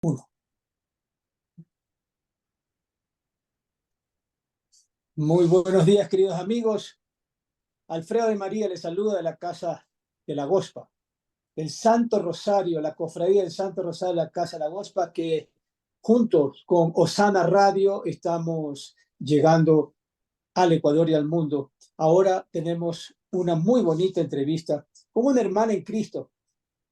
Uno. Muy buenos días, queridos amigos. Alfredo de María les saluda de la Casa de la Gospa, del Santo Rosario, la cofradía del Santo Rosario de la Casa de la Gospa, que juntos con Osana Radio estamos llegando al Ecuador y al mundo. Ahora tenemos una muy bonita entrevista con una hermana en Cristo,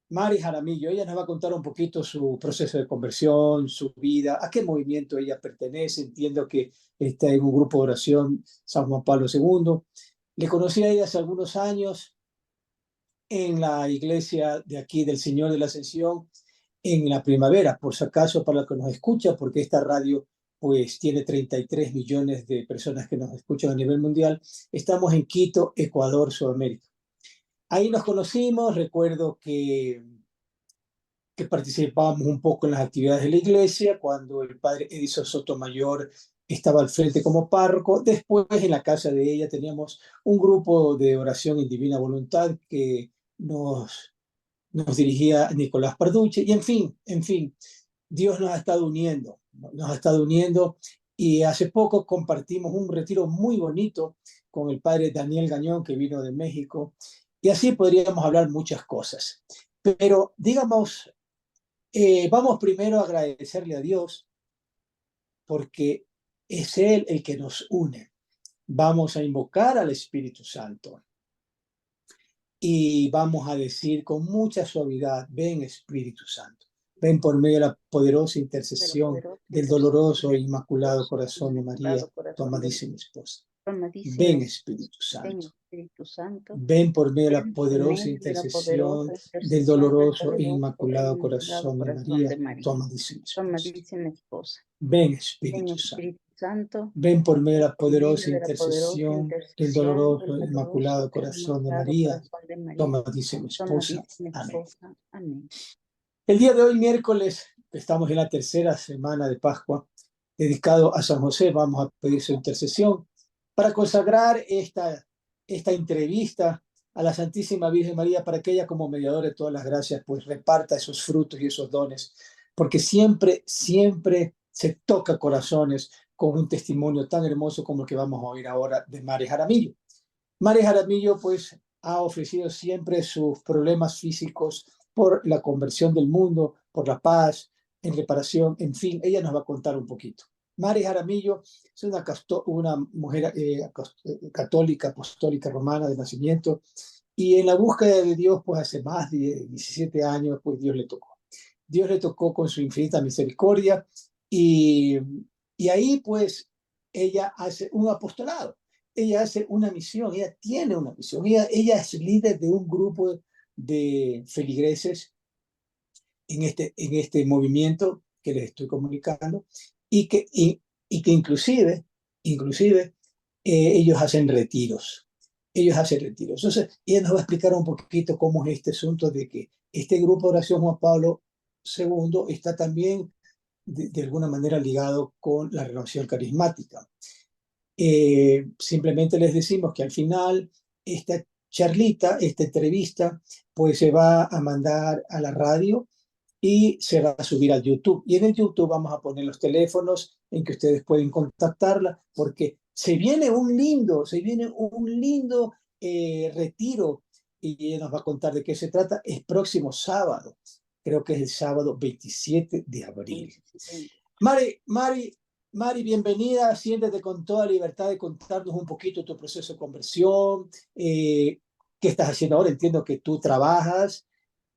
Mari Jaramillo. Ella nos va a contar un poquito su proceso de conversión, su vida, a qué movimiento ella pertenece. Entiendo que está en un grupo de oración San Juan Pablo II. Le conocí a ella hace algunos años en la iglesia de aquí del Señor de la Ascensión en la primavera, por si acaso para los que nos escucha, porque esta radio pues tiene 33 millones de personas que nos escuchan a nivel mundial. Estamos en Quito, Ecuador, Sudamérica. Ahí nos conocimos, recuerdo que participábamos un poco en las actividades de la iglesia, cuando el padre Edison Sotomayor estaba al frente como párroco. Después, en la casa de ella, teníamos un grupo de oración en divina voluntad que nos dirigía Nicolás Parducci. Y en fin, Dios nos ha estado uniendo. Y hace poco compartimos un retiro muy bonito con el padre Daniel Gañón, que vino de México. Y así podríamos hablar muchas cosas. Pero digamos, vamos primero a agradecerle a Dios porque es Él el que nos une. Vamos a invocar al Espíritu Santo y vamos a decir con mucha suavidad: ven Espíritu Santo, ven por medio de la poderosa De la intercesión poderosa del intercesión doloroso e del inmaculado poderoso corazón de María, inmaculado tu corazón de amadísima esposa. amadísima Ven esposa. Espíritu Ven, Santo, Espíritu Santo, ven por medio de la ven por poderosa medio de la intercesión poderosa del intercesión del doloroso e poderoso e inmaculado inmaculado corazón de corazón de María, tu María, amadísima tu esposa. amadísima esposa. Ven Ven, Espíritu Santo. Espíritu Santo, Ven por medio de ven la por medio poderosa de la poderosa intercesión del intercesión del doloroso e doloroso inmaculado e corazón de inmaculado María, corazón de tu María, amadísima tu esposa. amadísima Amén. esposa. Amén. El día de hoy, miércoles, estamos en la tercera semana de Pascua, dedicado a San José. Vamos a pedir su intercesión para consagrar esta entrevista a la Santísima Virgen María, para que ella, como mediadora de todas las gracias, pues reparta esos frutos y esos dones, porque siempre, siempre se toca corazones con un testimonio tan hermoso como el que vamos a oír ahora de Mari Jaramillo. Mari Jaramillo, pues, ha ofrecido siempre sus problemas físicos por la conversión del mundo, por la paz, en reparación, en fin, ella nos va a contar un poquito. Mari Jaramillo es una mujer católica, apostólica romana de nacimiento, y en la búsqueda de Dios, pues hace más de 17 años, pues Dios le tocó. Dios le tocó con su infinita misericordia, y, y ahí pues ella hace un apostolado, ella hace una misión, ella tiene una misión, ella es líder de un grupo de feligreses en este movimiento que les estoy comunicando, y que inclusive ellos hacen retiros. Ellos hacen retiros. Entonces, ella nos va a explicar un poquito cómo es este asunto de que este grupo de oración Juan Pablo II está también de alguna manera ligado con la renovación carismática. Simplemente les decimos que al final esta charlita, esta entrevista, pues se va a mandar a la radio y se va a subir al YouTube. Y en el YouTube vamos a poner los teléfonos en que ustedes pueden contactarla, porque se viene un lindo retiro, y ella nos va a contar de qué se trata. Es próximo sábado, creo que es el sábado 27 de abril. Mari, Mari, bienvenida. Siéntete con toda libertad de contarnos un poquito tu proceso de conversión. ¿Qué estás haciendo ahora? Entiendo que tú trabajas,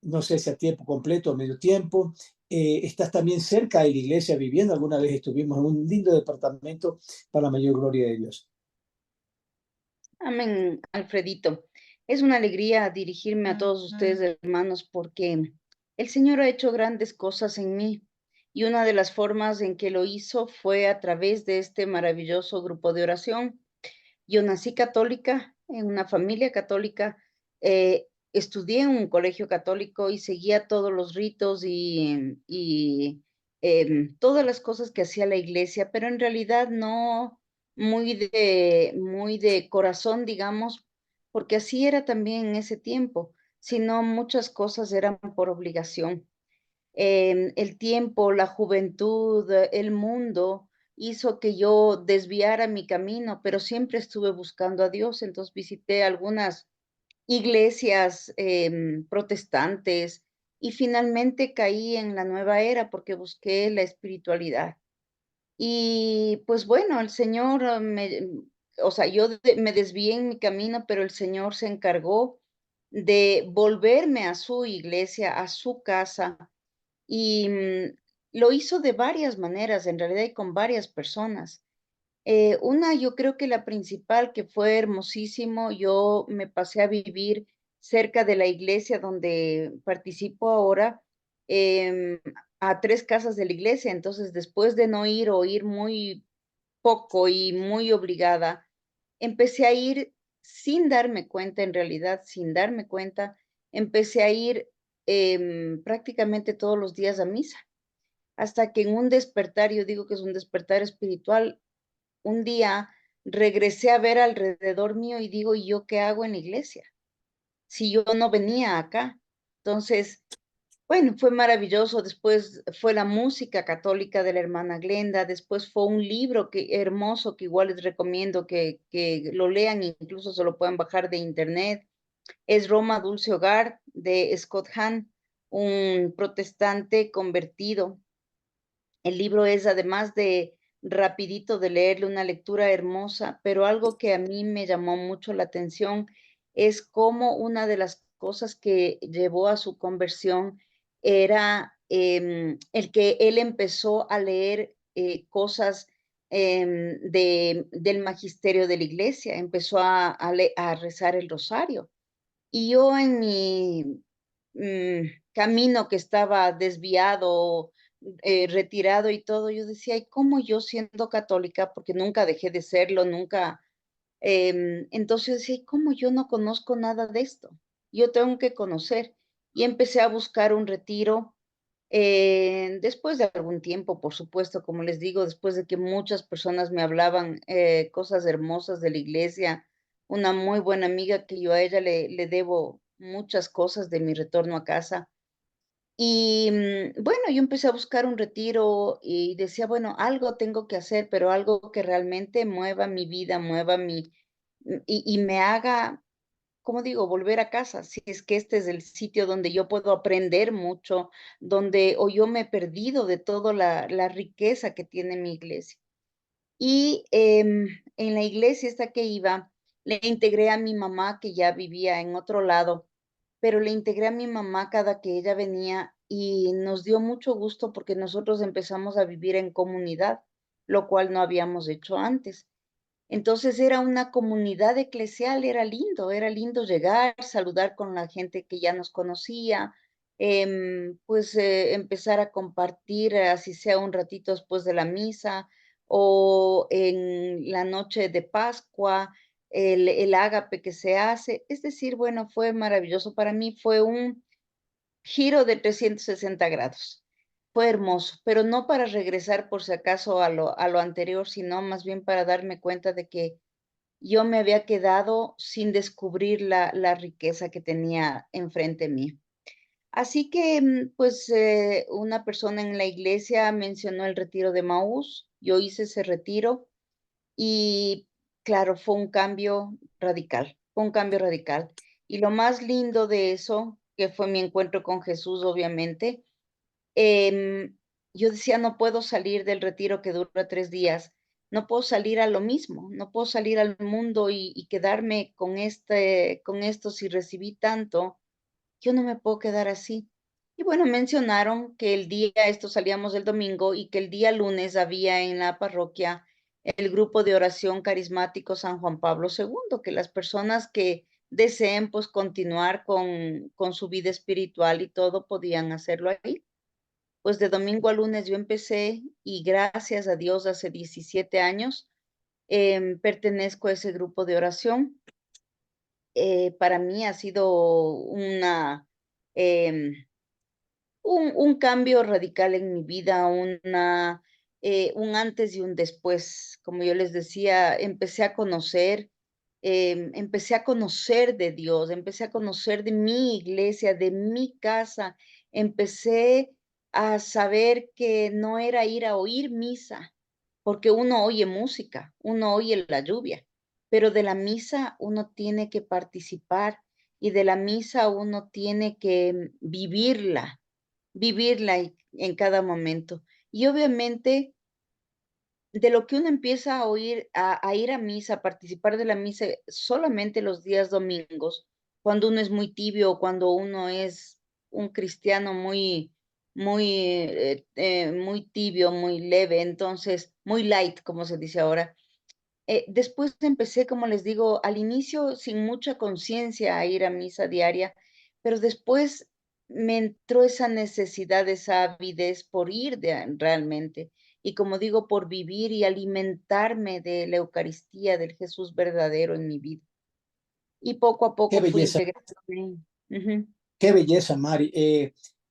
no sé si a tiempo completo o medio tiempo. Estás también cerca de la iglesia viviendo. Alguna vez estuvimos en un lindo departamento, para la mayor gloria de Dios. Amén, Alfredito. Es una alegría dirigirme a todos ustedes, hermanos, porque el Señor ha hecho grandes cosas en mí y una de las formas en que lo hizo fue a través de este maravilloso grupo de oración. Yo nací católica, en una familia católica, estudié en un colegio católico y seguía todos los ritos y todas las cosas que hacía la iglesia, pero en realidad no muy de corazón, digamos, porque así era también en ese tiempo, sino muchas cosas eran por obligación. el tiempo, la juventud, el mundo hizo que yo desviara mi camino, pero siempre estuve buscando a Dios. Entonces visité algunas iglesias protestantes y finalmente caí en la nueva era porque busqué la espiritualidad. Y pues bueno, el Señor o sea, me desvié en mi camino, pero el Señor se encargó de volverme a su iglesia, a su casa, y lo hizo de varias maneras, en realidad, y con varias personas. Una, yo creo que la principal, que fue hermosísimo, yo me pasé a vivir cerca de la iglesia donde participo ahora, em, a 3 casas de la iglesia. Entonces, después de no ir o ir muy poco y muy obligada, empecé a ir sin darme cuenta, en realidad, sin darme cuenta, empecé a ir, prácticamente todos los días a misa, hasta que en un despertar, yo digo que es un despertar espiritual, un día regresé a ver alrededor mío y digo: "¿Y yo qué hago en la iglesia? Si yo no venía acá". Entonces, bueno, fue maravilloso. Después fue la música católica de la hermana Glenda, después fue un libro que hermoso, que igual les recomiendo que lo lean, incluso se lo pueden bajar de internet. Es Roma, Dulce Hogar, de Scott Hahn, un protestante convertido. El libro es, además de rapidito de leerle, una lectura hermosa, pero algo que a mí me llamó mucho la atención es cómo una de las cosas que llevó a su conversión era, el que él empezó a leer, cosas, del magisterio de la iglesia, empezó a rezar el rosario. Y yo en mi, camino que estaba desviado, retirado y todo, yo decía: "¿Y cómo yo siendo católica?", porque nunca dejé de serlo, nunca, entonces yo decía: "¿Y cómo yo no conozco nada de esto? Yo tengo que conocer". Y empecé a buscar un retiro, después de algún tiempo, por supuesto, como les digo, después de que muchas personas me hablaban, cosas hermosas de la iglesia, una muy buena amiga que yo a ella le debo muchas cosas de mi retorno a casa. Y, bueno, yo empecé a buscar un retiro y decía: "Bueno, algo tengo que hacer, pero algo que realmente mueva mi vida, mueva y me haga, ¿cómo digo?, volver a casa, si es que este es el sitio donde yo puedo aprender mucho, donde o yo me he perdido de toda la riqueza que tiene mi iglesia". Y, en la iglesia esta que iba, le integré a mi mamá, que ya vivía en otro lado, pero le integré a mi mamá cada que ella venía, y nos dio mucho gusto porque nosotros empezamos a vivir en comunidad, lo cual no habíamos hecho antes. Entonces era una comunidad eclesial, era lindo llegar, saludar con la gente que ya nos conocía, pues, empezar a compartir, así sea un ratito después de la misa o en la noche de Pascua, el ágape que se hace. Es decir, bueno, fue maravilloso. Para mí fue un giro de 360 grados. Fue hermoso, pero no para regresar por si acaso a lo anterior, sino más bien para darme cuenta de que yo me había quedado sin descubrir la riqueza que tenía enfrente mío. Así que, pues, una persona en la iglesia mencionó el retiro de Maús, yo hice ese retiro y, claro, fue un cambio radical. Y lo más lindo de eso, que fue mi encuentro con Jesús, obviamente, Em, yo decía: "No puedo salir del retiro que dura 3 días, no puedo salir a lo mismo, no puedo salir al mundo y quedarme con esto si recibí tanto, yo no me puedo quedar así". Y bueno, mencionaron que esto salíamos el domingo y que el día lunes había en la parroquia el grupo de oración carismático San Juan Pablo II, que las personas que deseen, pues, continuar con su vida espiritual y todo, podían hacerlo ahí. Pues de domingo a lunes yo empecé y gracias a Dios hace 17 años, pertenezco a ese grupo de oración. Para mí ha sido em, un cambio radical en mi vida, un antes y un después. Como yo les decía, empecé a conocer de Dios, empecé a conocer de mi iglesia, de mi casa, empecé a saber que no era ir a oír misa, porque uno oye música, uno oye la lluvia, pero de la misa uno tiene que participar y de la misa uno tiene que vivirla, vivirla en cada momento. Y obviamente de lo que uno empieza a oír, a ir a misa, a participar de la misa solamente los días domingos, cuando uno es muy tibio, cuando uno es un cristiano muy tibio, muy leve, entonces, muy light, como se dice ahora. Después empecé, como les digo, al inicio sin mucha conciencia a ir a misa diaria, pero después me entró esa necesidad, esa avidez por ir realmente. Y como digo, por vivir y alimentarme de la Eucaristía, del Jesús verdadero en mi vida. Y poco a Qué poco fui belleza, integrándome. Ujú. qué belleza, Mari.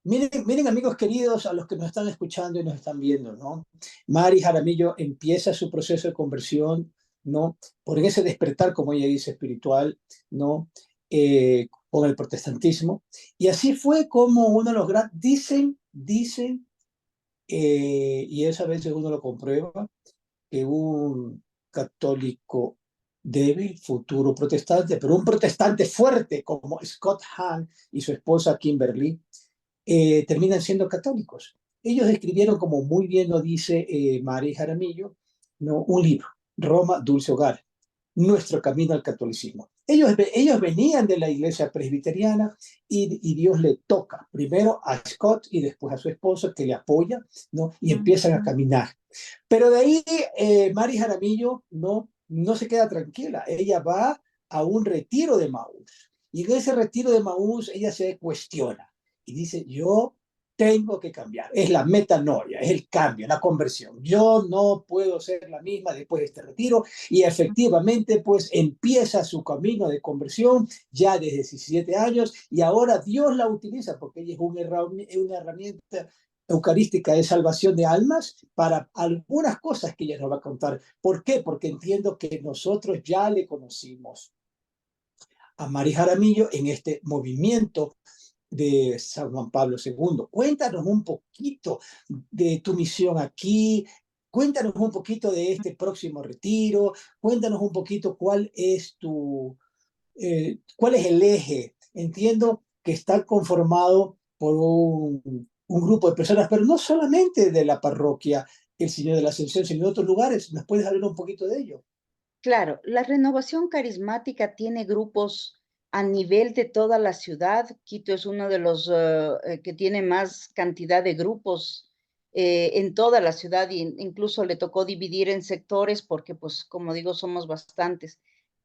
Miren, amigos queridos, a los que nos están escuchando y nos están viendo, ¿no? Mari Jaramillo empieza su proceso de conversión, ¿no? Por ese despertar, como ella dice, espiritual, ¿no? Con el protestantismo. Y así fue como uno de los grandes, dicen, y eso a veces uno lo comprueba, que un católico débil, futuro protestante, pero un protestante fuerte como Scott Hahn y su esposa Kimberly, terminan siendo católicos. Ellos escribieron, como muy bien lo dice María Jaramillo, ¿no? Un libro, Roma, Dulce Hogar, nuestro camino al catolicismo. Ellos venían de la iglesia presbiteriana y Dios le toca primero a Scott y después a su esposa que le apoya, ¿no? Y empiezan a caminar. Pero de ahí, Mari Jaramillo no se queda tranquila. Ella va a un retiro de Maús. Y en ese retiro de Maús, ella se cuestiona y dice, yo tengo que cambiar. Es la metanoia, es el cambio, la conversión. Yo no puedo ser la misma después de este retiro. Y efectivamente, pues empieza su camino de conversión ya desde 17 años y ahora Dios la utiliza porque ella es una herramienta eucarística de salvación de almas para algunas cosas que ella nos va a contar. ¿Por qué? Porque entiendo que nosotros ya le conocimos a Mari Jaramillo en este movimiento de San Juan Pablo II. Cuéntanos un poquito de tu misión aquí, cuéntanos un poquito de este próximo retiro, cuéntanos un poquito cuál es el eje. Entiendo que está conformado por un grupo de personas, pero no solamente de la parroquia El Señor de la Ascensión, sino de otros lugares. ¿Nos puedes hablar un poquito de ello? Claro, la renovación carismática tiene grupos a nivel de toda la ciudad. Quito es uno de los que tiene más cantidad de grupos en toda la ciudad, y incluso le tocó dividir en sectores porque, pues, como digo, somos bastantes.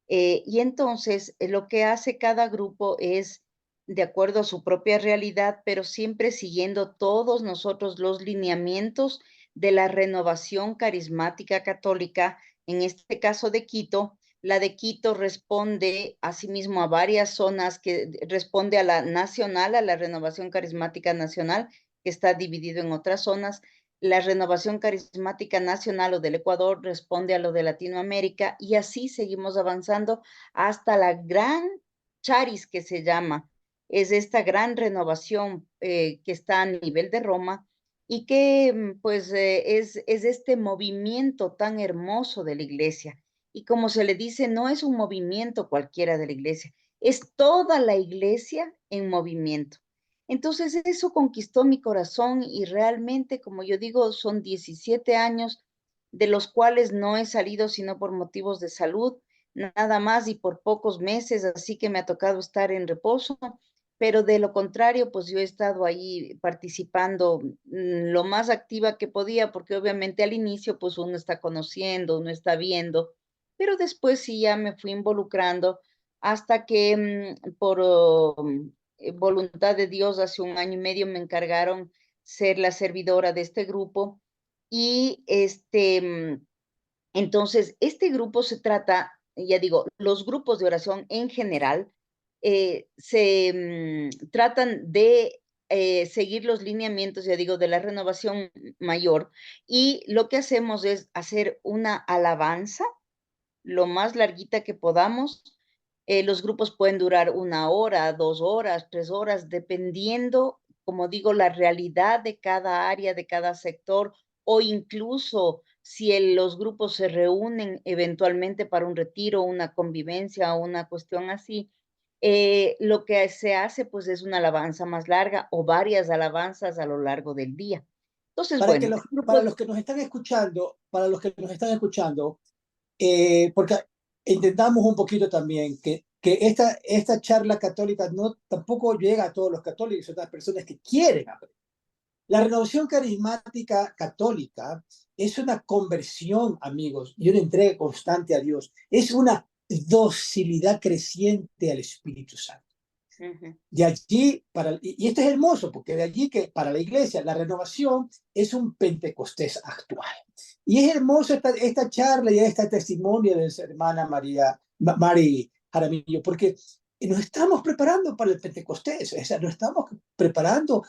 Y entonces, lo que hace cada grupo es de acuerdo a su propia realidad, pero siempre siguiendo todos nosotros los lineamientos de la renovación carismática católica, en este caso de Quito. La de Quito responde asimismo a varias zonas, que responde a la nacional, a la renovación carismática nacional, que está dividido en otras zonas. La renovación carismática nacional o del Ecuador responde a lo de Latinoamérica, y así seguimos avanzando hasta la gran Charis, que se llama. Es esta gran renovación que está a nivel de Roma y que pues es este movimiento tan hermoso de la iglesia. Y como se le dice, no es un movimiento cualquiera de la iglesia, es toda la iglesia en movimiento. Entonces eso conquistó mi corazón y realmente, como yo digo, son 17 años de los cuales no he salido sino por motivos de salud, nada más, y por pocos meses, así que me ha tocado estar en reposo, pero de lo contrario, pues yo he estado ahí participando lo más activa que podía, porque obviamente al inicio pues uno está conociendo, uno está viendo, pero después sí ya me fui involucrando hasta que por voluntad de Dios hace un año y medio me encargaron ser la servidora de este grupo. Y entonces, este grupo se trata, ya digo, los grupos de oración en general tratan de seguir los lineamientos, ya digo, de la renovación mayor, y lo que hacemos es hacer una alabanza lo más larguita que podamos. Los grupos pueden durar 1 hora, 2 horas, 3 horas, dependiendo como digo, la realidad de cada área, de cada sector, o incluso si los grupos se reúnen eventualmente para un retiro, una convivencia o una cuestión así, lo que se hace pues es una alabanza más larga o varias alabanzas a lo largo del día. Entonces, Para que bueno, el grupo, para los que nos están escuchando, para los que nos están escuchando, porque intentamos un poquito también que esta charla católica no tampoco llega a todos los católicos, a otras personas que quieren aprender. La renovación carismática católica es una conversión, amigos, y una entrega constante a Dios. Es una docilidad creciente al Espíritu Santo. ujú, De allí, y esto es hermoso, porque de allí que para la iglesia la renovación es un Pentecostés actual. Y es hermoso esta charla y este testimonio de nuestra hermana Mari Jaramillo, porque nos estamos preparando para el Pentecostés, o sea, nos estamos preparando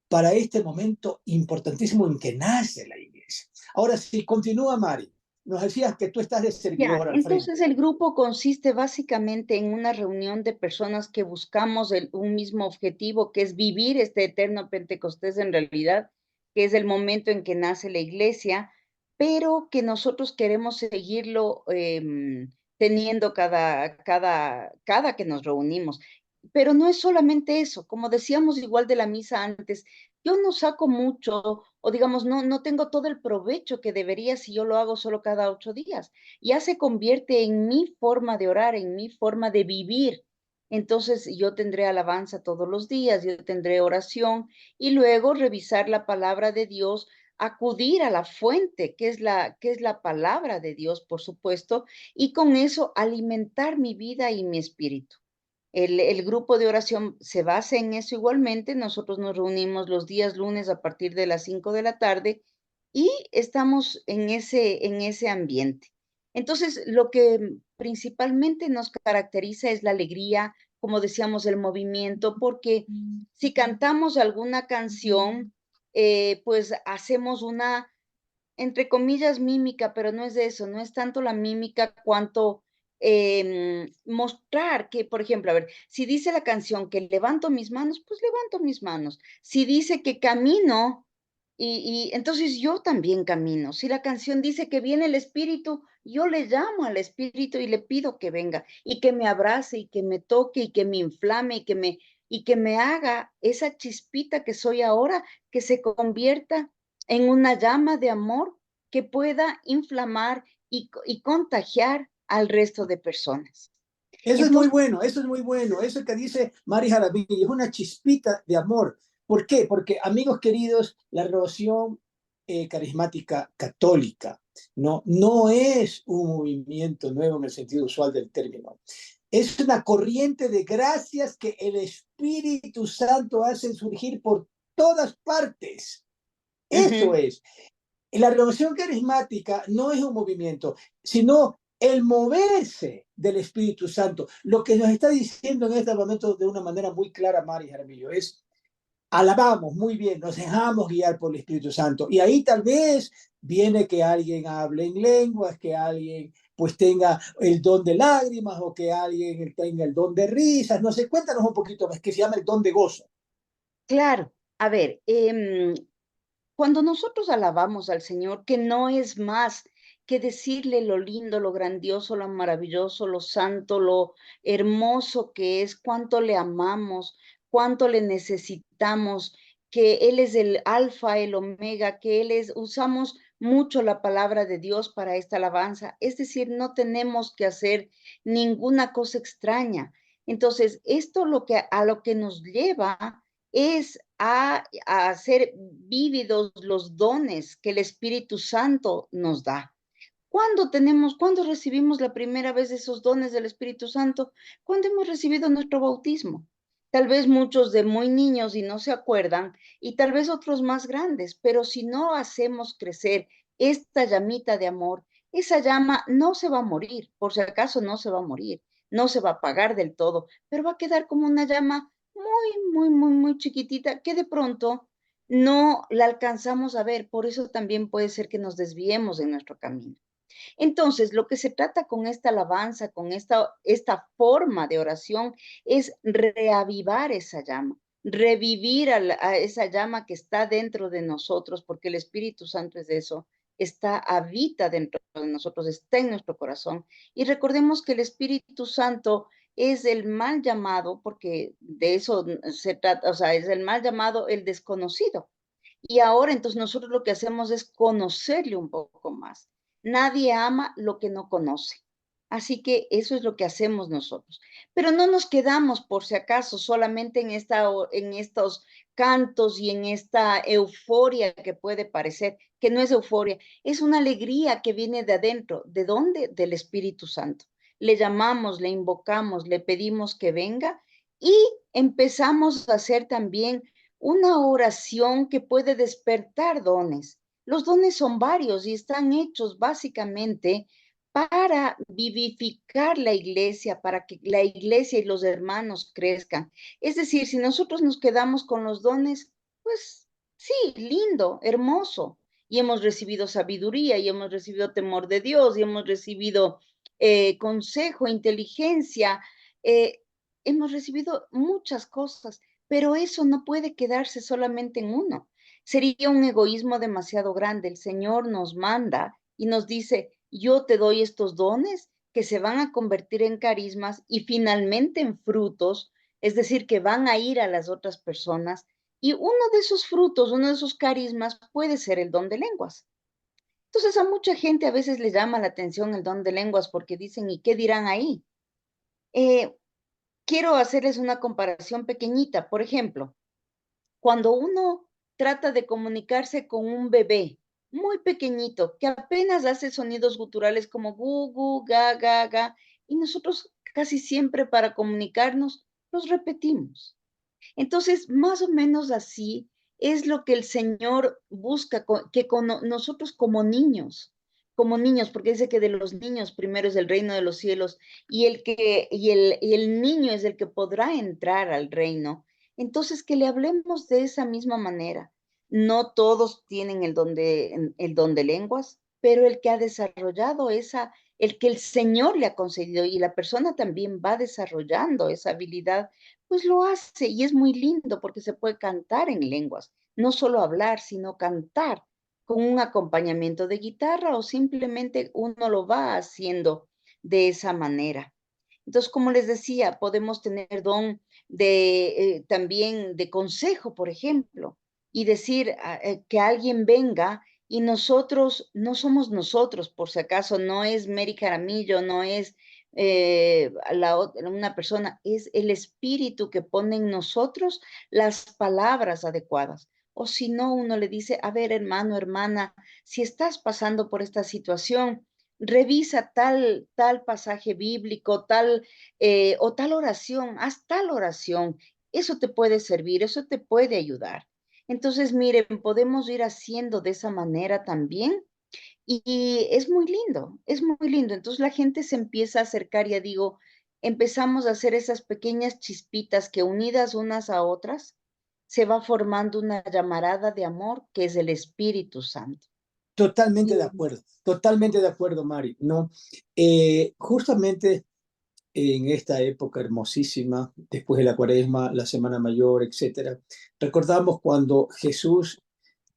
para este momento importantísimo en que nace la iglesia. Ahora, si continúa Mari, nos decías que tú estás de ya, servidor al entonces frente. el grupo consiste básicamente en una reunión de personas que buscamos un mismo objetivo, que es vivir este eterno Pentecostés en realidad, que es el momento en que nace la iglesia, pero que nosotros queremos seguirlo teniendo cada que nos reunimos. Pero no es solamente eso, como decíamos igual de la misa antes, yo no saco mucho, o digamos, no tengo todo el provecho que debería si yo lo hago solo cada 8 días. Ya se convierte en mi forma de orar, en mi forma de vivir. Entonces yo tendré alabanza todos los días, yo tendré oración y luego revisar la palabra de Dios, acudir a la fuente, que es la palabra de Dios, por supuesto, y con eso alimentar mi vida y mi espíritu. El grupo de oración se basa en eso igualmente. Nosotros nos reunimos los días lunes a partir de las 5 de la tarde y estamos en ese ambiente. Entonces, lo que principalmente nos caracteriza es la alegría, como decíamos, el movimiento, porque si cantamos alguna canción, pues hacemos una entre comillas, mímica, pero no es de eso, no es tanto la mímica cuanto mostrar que, por ejemplo, a ver, si dice la canción que levanto mis manos, pues levanto mis manos. Si dice que camino, y entonces yo también camino. Si la canción dice que viene el Espíritu, yo le llamo al Espíritu y le pido que venga y que me abrace y que me toque y que me inflame y que me haga esa chispita que soy ahora, que se convierta en una llama de amor que pueda inflamar y contagiar al resto de personas. Eso es muy Entonces, bueno, eso es muy bueno. Eso que dice Mari Jaramillo es una chispita de amor. ¿Por qué? Porque, amigos queridos, la renovación carismática católica no es un movimiento nuevo en el sentido usual del término. Es una corriente de gracias que el Espíritu Santo hace surgir por todas partes. Eso ujú, es. La renovación carismática no es un movimiento, sino el moverse del Espíritu Santo. Lo que nos está diciendo en este momento de una manera muy clara, Mari Jaramillo, es alabamos muy bien, nos dejamos guiar por el Espíritu Santo. Y ahí tal vez viene que alguien hable en lenguas, que alguien pues tenga el don de lágrimas o que alguien tenga el don de risas. No sé, cuéntanos un poquito más, que se llama el don de gozo. claro, a ver, cuando nosotros alabamos al Señor, que no es más que decirle lo lindo, lo grandioso, lo maravilloso, lo santo, lo hermoso que es, cuánto le amamos, cuánto le necesitamos, que Él es el alfa, el omega, que Él es, usamos mucho la palabra de Dios para esta alabanza. Es decir, no tenemos que hacer ninguna cosa extraña. Entonces, esto a lo que nos lleva es a hacer vívidos los dones que el Espíritu Santo nos da. ¿Cuándo recibimos la primera vez esos dones del Espíritu Santo? Cuando hemos recibido nuestro bautismo. Tal vez muchos de muy niños y no se acuerdan, y tal vez otros más grandes, pero si no hacemos crecer esta llamita de amor, esa llama no se va a morir, por si acaso no se va a morir, no se va a apagar del todo, pero va a quedar como una llama muy chiquitita que de pronto no la alcanzamos a ver. Por eso también puede ser que nos desviemos en nuestro camino. Entonces, lo que se trata con esta alabanza, con esta forma de oración, es reavivar esa llama. revivir a esa llama que está dentro de nosotros, porque el Espíritu Santo es eso, habita dentro de nosotros, está en nuestro corazón. Y recordemos que el Espíritu Santo es el mal llamado, porque de eso se trata, o sea, es el mal llamado el desconocido. Y ahora entonces nosotros lo que hacemos es conocerle un poco más. Nadie ama lo que no conoce. Así que eso es lo que hacemos nosotros. Pero no nos quedamos, por si acaso, solamente en estos cantos y en esta euforia que puede parecer, que no es euforia, es una alegría que viene de adentro. ¿De dónde? Del Espíritu Santo. Le llamamos, le invocamos, le pedimos que venga y empezamos a hacer también una oración que puede despertar dones. Los dones son varios y están hechos básicamente para vivificar la iglesia, para que la iglesia y los hermanos crezcan. Es decir, si nosotros nos quedamos con los dones, pues sí, lindo, hermoso. Y hemos recibido sabiduría, y hemos recibido temor de Dios, y hemos recibido consejo, inteligencia, eh, hemos recibido muchas cosas, pero eso no puede quedarse solamente en uno. Sería un egoísmo demasiado grande. El Señor nos manda y nos dice, yo te doy estos dones que se van a convertir en carismas y finalmente en frutos, es decir, que van a ir a las otras personas. Y uno de esos frutos, uno de esos carismas puede ser el don de lenguas. Entonces a mucha gente a veces le llama la atención el don de lenguas porque dicen, ¿y qué dirán ahí? Eh, Quiero hacerles una comparación pequeñita. Por ejemplo, cuando uno trata de comunicarse con un bebé muy pequeñito, que apenas hace sonidos guturales como gu, gu, ga, ga, ga, y nosotros casi siempre para comunicarnos los repetimos. Entonces, más o menos así es lo que el Señor busca, que con nosotros como niños, porque dice que de los niños primero es el reino de los cielos y el niño es el que podrá entrar al reino. Entonces, que le hablemos de esa misma manera. No todos tienen el don de lenguas, pero el que ha desarrollado el que el Señor le ha concedido y la persona también va desarrollando esa habilidad, pues lo hace y es muy lindo porque se puede cantar en lenguas, no solo hablar, sino cantar con un acompañamiento de guitarra o simplemente uno lo va haciendo de esa manera. Entonces, como les decía, podemos tener don también de consejo, por ejemplo, y decir que alguien venga y nosotros, no somos nosotros, por si acaso, no es Mary Caramillo, no es una persona, es el espíritu que pone en nosotros las palabras adecuadas. O si no, uno le dice, a ver, hermano, hermana, si estás pasando por esta situación, revisa tal pasaje bíblico, o tal oración, haz tal oración. Eso te puede servir, eso te puede ayudar. Entonces, miren, podemos ir haciendo de esa manera también y es muy lindo, es muy lindo. Entonces la gente se empieza a acercar, ya digo, empezamos a hacer esas pequeñas chispitas que unidas unas a otras, se va formando una llamarada de amor que es el Espíritu Santo. Y Totalmente de acuerdo, Mari, ¿no? Justamente en esta época hermosísima, después de la Cuaresma, la Semana Mayor, etcétera, recordamos cuando Jesús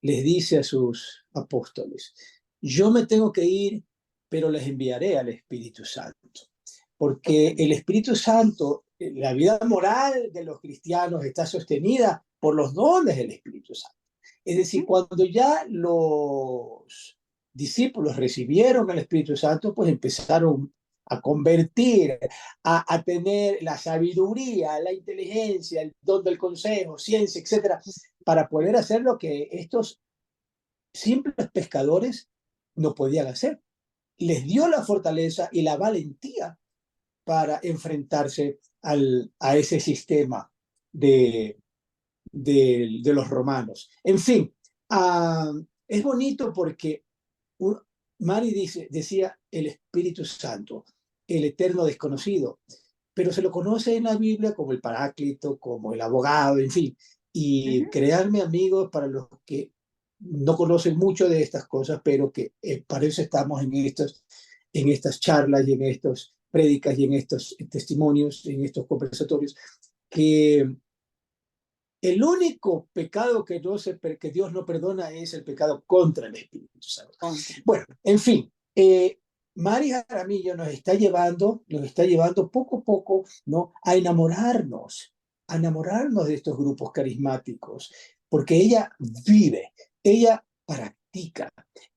les dice a sus apóstoles, yo me tengo que ir, pero les enviaré al Espíritu Santo, porque el Espíritu Santo, la vida moral de los cristianos está sostenida por los dones del Espíritu Santo. Es decir, ujú, cuando ya los discípulos recibieron el Espíritu Santo, pues empezaron a convertir, a tener la sabiduría, la inteligencia, el don del consejo, ciencia, etcétera, para poder hacer lo que estos simples pescadores no podían hacer. Les dio la fortaleza y la valentía para enfrentarse a ese sistema de, de los romanos. En fin, es bonito porque un, Mari decía el Espíritu Santo, el eterno desconocido, pero se lo conoce en la Biblia como el Paráclito, como el abogado, en fin. Y ujú. crearme amigos para los que no conocen mucho de estas cosas, pero que para eso estamos en estas charlas y en estos prédicas y en estos testimonios, en estos conversatorios, que El único pecado que Dios no perdona es el pecado contra el Espíritu Santo. Contra. Bueno, en fin, Mari Jaramillo nos está llevando poco a poco, ¿no? A enamorarnos de estos grupos carismáticos, porque ella vive, ella practica,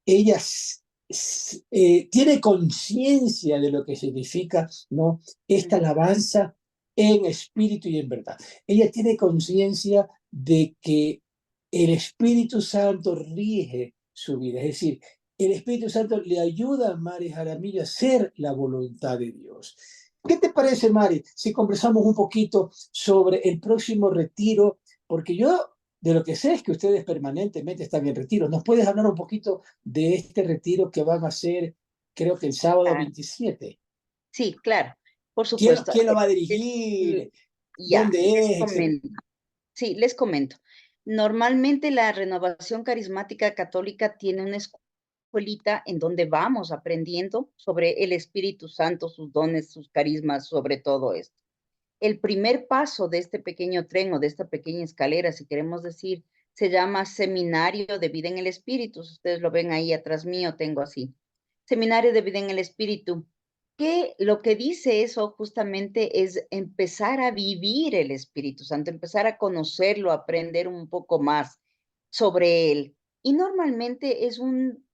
ella tiene conciencia de lo que significa, ¿no? Esta alabanza en espíritu y en verdad. Ella tiene conciencia de que el Espíritu Santo rige su vida, es decir, el Espíritu Santo le ayuda a Mari Jaramillo a hacer la voluntad de Dios. ¿Qué te parece, Mari, si conversamos un poquito sobre el próximo retiro? Porque yo de lo que sé es que ustedes permanentemente están en retiro. ¿Nos puedes hablar un poquito de este retiro que van a hacer, creo que el sábado Claro. 27? Sí, claro, por ¿Quién, supuesto. quién lo va a Es- dirigir? ya, ¿Dónde les es? Etcétera. comento. Sí, les comento. Normalmente la Renovación Carismática Católica tiene una escuelita en donde vamos aprendiendo sobre el Espíritu Santo, sus dones, sus carismas, sobre todo esto. El primer paso de este pequeño tren o de esta pequeña escalera, si queremos decir, se llama Seminario de Vida en el Espíritu. Si ustedes lo ven ahí atrás mío, tengo así. Seminario de Vida en el Espíritu, que lo que dice eso justamente es empezar a vivir el Espíritu Santo, empezar a conocerlo, aprender un poco más sobre él. Y normalmente es un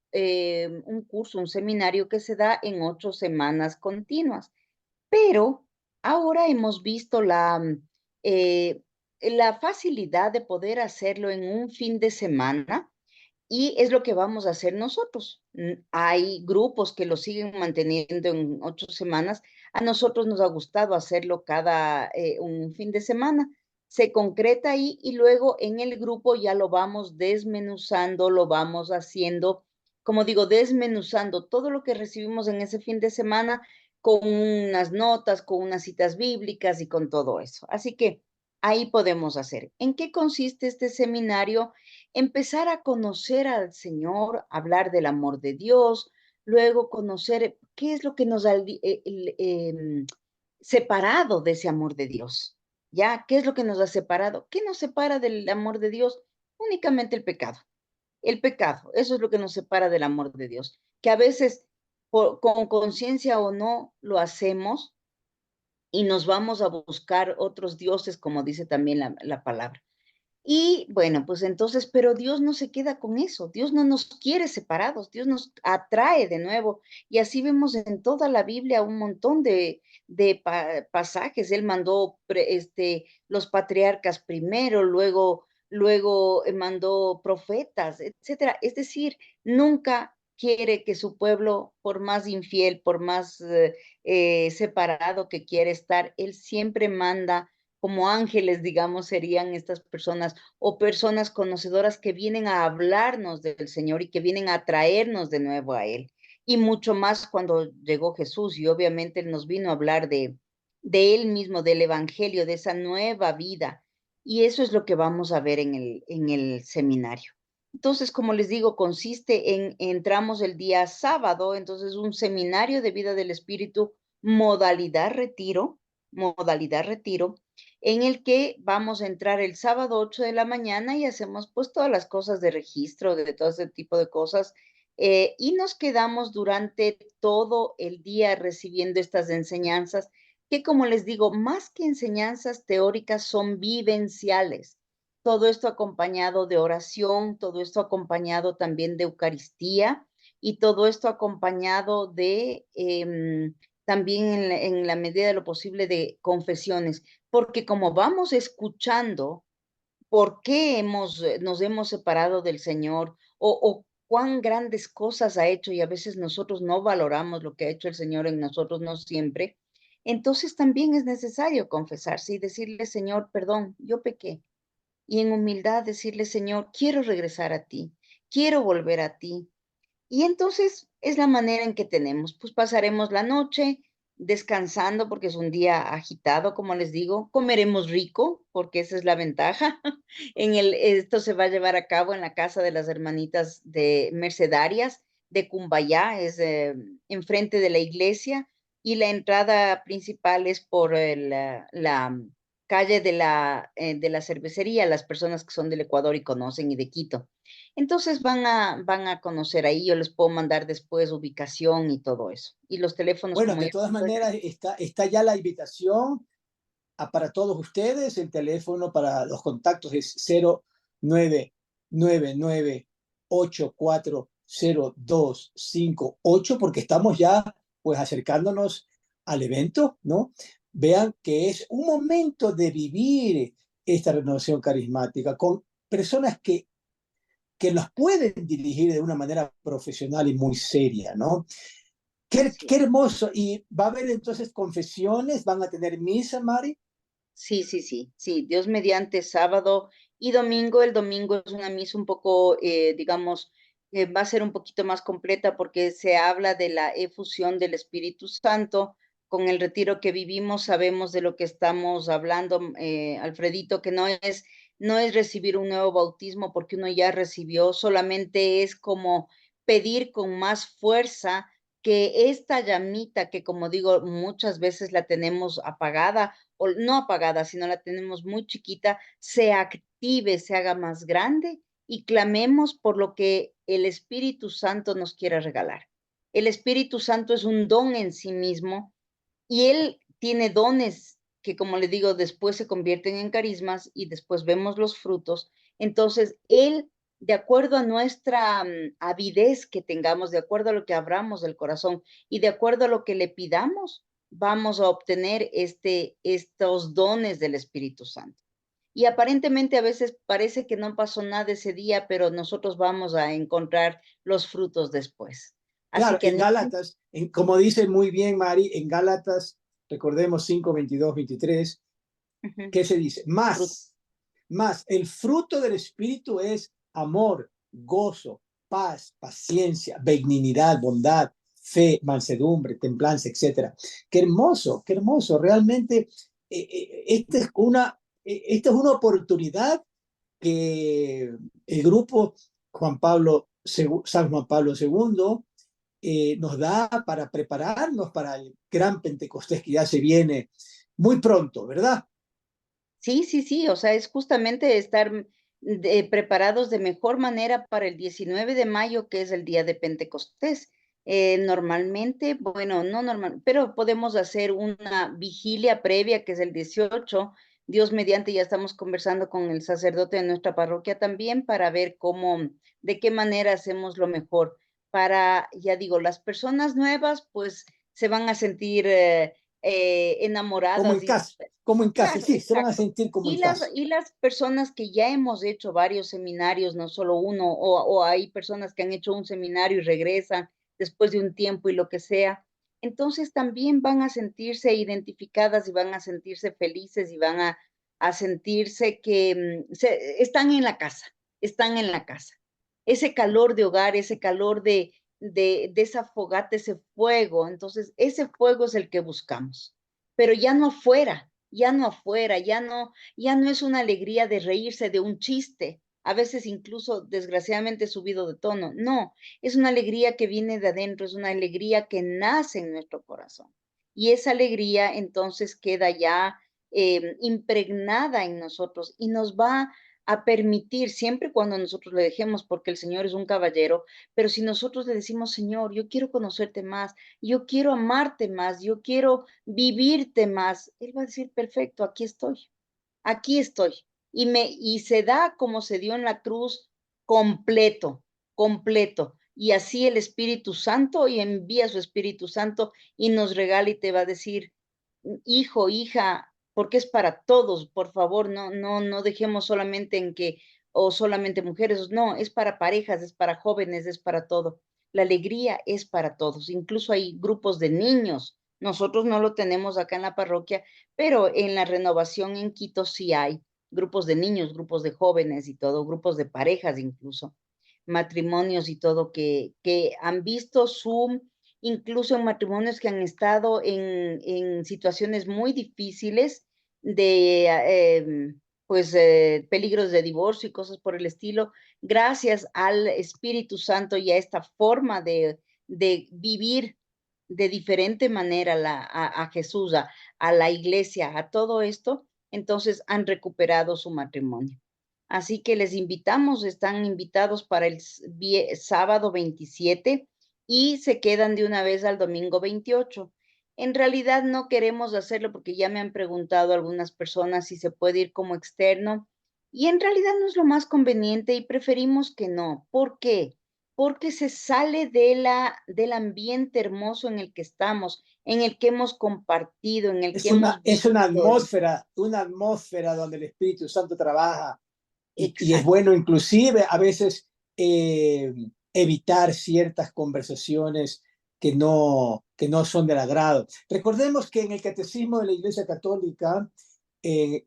curso, un seminario que se da en 8 semanas continuas. Pero ahora hemos visto eh, la facilidad de poder hacerlo en un fin de semana y es lo que vamos a hacer nosotros. Hay grupos que lo siguen manteniendo en 8 semanas. A nosotros nos ha gustado hacerlo cada un fin de semana. Se concreta ahí y luego en el grupo ya lo vamos desmenuzando, lo vamos haciendo, como digo, desmenuzando todo lo que recibimos en ese fin de semana con unas notas, con unas citas bíblicas y con todo eso. Así que ahí podemos hacer. ¿En qué consiste este seminario? Empezar a conocer al Señor, hablar del amor de Dios, luego conocer qué es lo que nos ha separado de ese amor de Dios. ¿Ya? ¿Qué es lo que nos ha separado? ¿Qué nos separa del amor de Dios? Únicamente el pecado. El pecado, eso es lo que nos separa del amor de Dios. Que a veces, con conciencia o no, lo hacemos y nos vamos a buscar otros dioses, como dice también la palabra. Y bueno, pues entonces, pero Dios no se queda con eso, Dios no nos quiere separados, Dios nos atrae de nuevo. Y así vemos en toda la Biblia un montón de pasajes. Él mandó los patriarcas primero, luego mandó profetas, etcétera. Es decir, nunca quiere que su pueblo, por más infiel, por más separado que quiere estar, Él siempre manda como ángeles, digamos, serían estas personas o personas conocedoras que vienen a hablarnos del Señor y que vienen a traernos de nuevo a Él. Y mucho más cuando llegó Jesús y obviamente Él nos vino a hablar de Él mismo, del Evangelio, de esa nueva vida. Y eso es lo que vamos a ver en el seminario. Entonces, como les digo, consiste entramos el día sábado, entonces un seminario de vida del Espíritu, modalidad retiro, en el que vamos a entrar el sábado 8 de la mañana y hacemos pues todas las cosas de registro, de todo ese tipo de cosas, y nos quedamos durante todo el día recibiendo estas enseñanzas, que como les digo, más que enseñanzas teóricas, son vivenciales. Todo esto acompañado de oración, todo esto acompañado también de Eucaristía y todo esto acompañado de también en la medida de lo posible de confesiones, porque como vamos escuchando por qué nos hemos separado del Señor o cuán grandes cosas ha hecho y a veces nosotros no valoramos lo que ha hecho el Señor en nosotros, no siempre, entonces también es necesario confesarse y decirle, Señor, perdón, yo pequé. Y en humildad decirle, Señor, quiero regresar a ti, quiero volver a ti. Y entonces es la manera en que tenemos, pues pasaremos la noche descansando porque es un día agitado, como les digo, comeremos rico porque esa es la ventaja. Esto se va a llevar a cabo en la casa de las hermanitas de Mercedarias de Cumbayá, es enfrente de la iglesia y la entrada principal es por calle de la cervecería, las personas que son del Ecuador y conocen y de Quito. Entonces van a conocer ahí, yo les puedo mandar después ubicación y todo eso. Y los teléfonos, Bueno, como de ya todas les maneras, dije. está ya la invitación para todos ustedes. El teléfono para los contactos es 0999840258, porque estamos ya pues acercándonos al evento, ¿no? Vean que es un momento de vivir esta renovación carismática con personas que nos pueden dirigir de una manera profesional y muy seria, ¿no? Así Qué es. hermoso. Y va a haber entonces confesiones, van a tener misa, Mari. Sí, sí, sí, sí, Dios mediante sábado y domingo. El domingo es una misa un poco, digamos, va a ser un poquito más completa porque se habla de la efusión del Espíritu Santo. Con el retiro que vivimos sabemos de lo que estamos hablando, Alfredito, que no es recibir un nuevo bautismo porque uno ya recibió, solamente es como pedir con más fuerza que esta llamita que, como digo, muchas veces la tenemos apagada o no apagada, sino la tenemos muy chiquita, se active, se haga más grande y clamemos por lo que el Espíritu Santo nos quiera regalar. El Espíritu Santo es un don en sí mismo y Él tiene dones que, como le digo, después se convierten en carismas y después vemos los frutos. Entonces, Él, de acuerdo a nuestra avidez que tengamos, de acuerdo a lo que abramos del corazón y de acuerdo a lo que le pidamos, vamos a obtener estos dones del Espíritu Santo. Y aparentemente a veces parece que no pasó nada ese día, pero nosotros vamos a encontrar los frutos después. Así Claro, que en animo. Gálatas, como dice muy bien Mari, en Gálatas, recordemos 5:22-23, Ujú, ¿qué se dice? fruto. Más, el fruto del Espíritu es amor, gozo, paz, paciencia, benignidad, bondad, fe, mansedumbre, templanza, etcétera. Qué hermoso, realmente esta es una oportunidad que el grupo San Juan Pablo II nos da para prepararnos para el gran Pentecostés que ya se viene muy pronto, ¿verdad? Sí, sí, sí, o sea, es justamente estar preparados de mejor manera para el 19 de mayo, que es el día de Pentecostés. Normalmente, bueno, no normal, pero podemos hacer una vigilia previa, que es el 18. Dios mediante, ya estamos conversando con el sacerdote de nuestra parroquia también para ver cómo, de qué manera hacemos lo mejor. Para, ya digo, las personas nuevas, pues se van a sentir enamoradas y Como en casa, claro, sí, se van a exacto. sentir como en casa. Y las personas que ya hemos hecho varios seminarios, no solo uno, o hay personas que han hecho un seminario y regresan después de un tiempo y lo que sea, entonces también van a sentirse identificadas y van a sentirse felices y van a sentirse que están en la casa, están en la casa. Ese calor de hogar, ese calor de esa fogata, ese fuego, entonces ese fuego es el que buscamos, pero ya no afuera, ya no afuera, ya no es una alegría de reírse de un chiste, a veces incluso desgraciadamente subido de tono. No, es una alegría que viene de adentro, es una alegría que nace en nuestro corazón. Y esa alegría entonces queda ya impregnada en nosotros y nos va a permitir, siempre cuando nosotros le dejemos, porque el Señor es un caballero, pero si nosotros le decimos, Señor, yo quiero conocerte más, yo quiero amarte más, yo quiero vivirte más, Él va a decir, perfecto, aquí estoy. Y se da como se dio en la cruz, completo, completo. Y así el Espíritu Santo y envía su Espíritu Santo y nos regala y te va a decir, hijo, hija, porque es para todos, por favor, no dejemos solamente en que, o solamente mujeres, no, es para parejas, es para jóvenes, es para todo. La alegría es para todos, incluso hay grupos de niños. Nosotros no lo tenemos acá en la parroquia, pero en la renovación en Quito sí hay grupos de niños, grupos de jóvenes y todo, grupos de parejas incluso, matrimonios y todo, que han visto su, incluso en matrimonios que han estado en situaciones muy difíciles de, pues, peligros de divorcio y cosas por el estilo, gracias al Espíritu Santo y a esta forma de vivir de diferente manera a Jesús, a la iglesia, a todo esto, entonces han recuperado su matrimonio. Así que les invitamos, están invitados para el sábado 27 y se quedan de una vez al domingo 28. En realidad no queremos hacerlo porque ya me han preguntado algunas personas si se puede ir como externo y en realidad no es lo más conveniente y preferimos que no. ¿Por qué? Porque se sale del ambiente hermoso en el que estamos, en el que hemos compartido, en el que hemos Es visto. una atmósfera donde el Espíritu Santo trabaja y es Exacto, bueno inclusive a veces eh, evitar ciertas conversaciones que no son del agrado. Recordemos que en el Catecismo de la Iglesia Católica eh,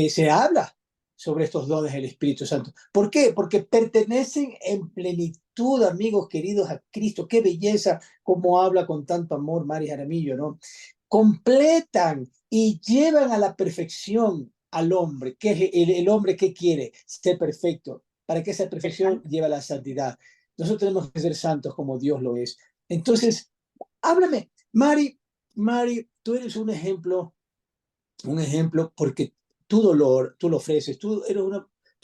se habla sobre estos dones del Espíritu Santo. ¿Por qué? Porque pertenecen en plenitud, amigos queridos, a Cristo. Qué belleza, cómo habla con tanto amor Mari Jaramillo, ¿no? Completan y llevan a la perfección al hombre. ¿Qué es el hombre que quiere? Ser perfecto. Para que esa ser perfección santo. lleva a la santidad. Nosotros tenemos que ser santos como Dios lo es. Entonces, háblame, Mari, tú eres un ejemplo porque tu dolor, tú lo ofreces, tú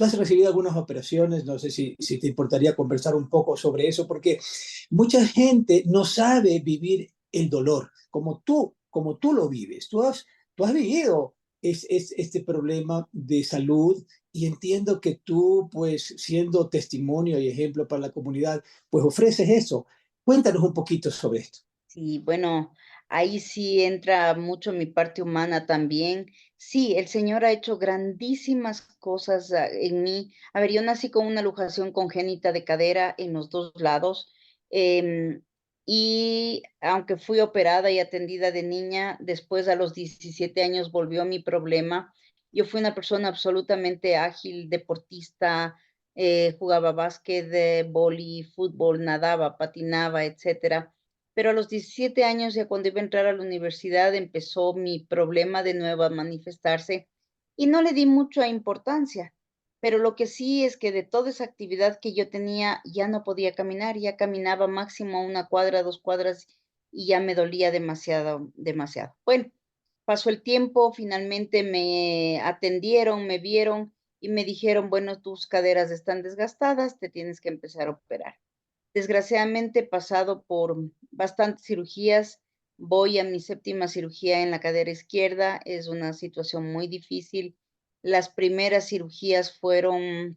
has recibido algunas operaciones, no sé si te importaría conversar un poco sobre eso, porque mucha gente no sabe vivir el dolor como tú lo vives. Tú has vivido este problema de salud y entiendo que tú, pues, siendo testimonio y ejemplo para la comunidad, pues ofreces eso. Cuéntanos un poquito sobre esto. Sí, bueno, ahí sí entra mucho mi parte humana también. Sí, el Señor ha hecho grandísimas cosas en mí. A ver, yo nací con una luxación congénita de cadera en los dos lados. em, y aunque fui operada y atendida de niña, después a los 17 años volvió mi problema. Yo fui una persona absolutamente ágil, deportista, jugaba básquet, vóley, fútbol, nadaba, patinaba, etcétera, pero a los 17 años, ya cuando iba a entrar a la universidad, empezó mi problema de nuevo a manifestarse y no le di mucha importancia. Pero lo que sí es que de toda esa actividad que yo tenía, ya no podía caminar, ya caminaba máximo una cuadra, 2 cuadras y ya me dolía demasiado, demasiado. Bueno, pasó el tiempo, finalmente me atendieron, me vieron y me dijeron, bueno, tus caderas están desgastadas, te tienes que empezar a operar. Desgraciadamente, he pasado por bastantes cirugías, voy a mi séptima cirugía en la cadera izquierda, es una situación muy difícil. Las primeras cirugías fueron